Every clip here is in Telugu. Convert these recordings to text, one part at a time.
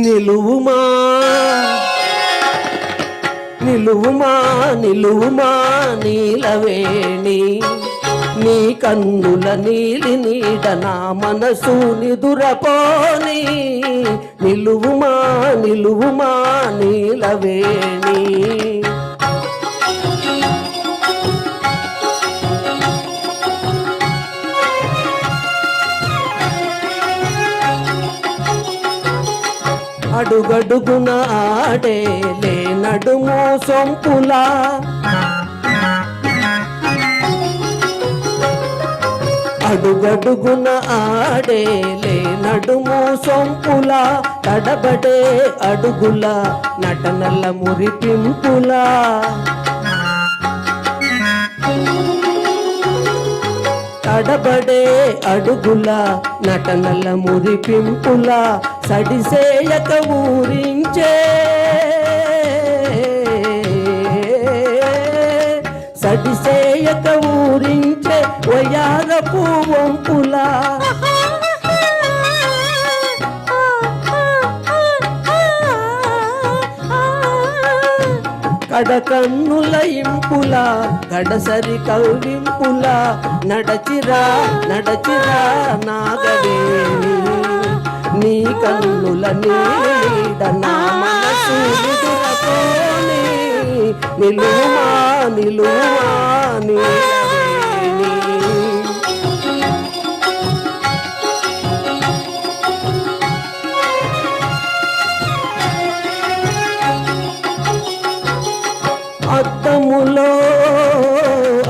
నిలువుమా నిలువుమా నిలువుమా నీలవేణి నీ కన్నుల నీలి నీడ నా మనసు నిదురపోని నిలువుమా నిలువుమా నీలవేణి అడుగడుగున ఆడేలే నడుము సొంపులా అడుగడుగున ఆడేలే నడుము సొంపులా తడబడే అడుగుల నటనల మురిపింపులా తడబడే అడుగుల నటనల మురిపింపుల సడిసేయక ఊరించే సడిసేయక ఊరించే వయారపు వంపులా కడకన్నుల ఇంపుల గడసరి కవ్వింపుల నడచిరా నడచిరా నాగవేణి నీ కన్నుల నీడ నా మనసు నిదురపోని నిలువా నిలువా నీలవేణి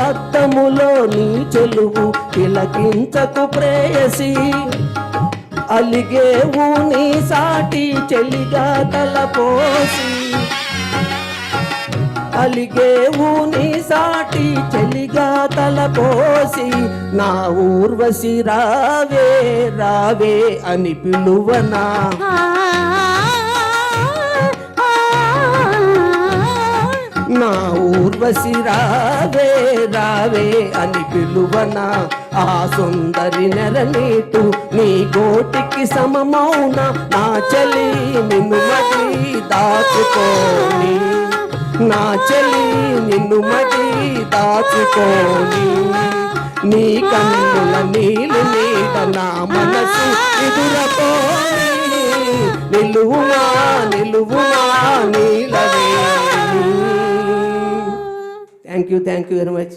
అద్దములో నీ చెలువు తిలకించకు ప్రేయసి అలిగేవు నీ సాటి చెలిగా తలపోసి అలిగేవు నీ సాటి చెలిగా తలపోసి నా ఊర్వశి రావే రావే అని పిలువనా నా ఊర్వశి రావే రావే అని పిలువనా ఆ సుందరి నెరనీటు నీ గోటికి సమమౌన నా చలి నిన్ను మడి దాచుకోని నా చలి నిన్ను మడి దాచుకోని నీ కన్నుల నీలి నీడ నా మనసు ఎదురపోని నిలువుమా నిలువుమా నీలవేణి. Thank you very much.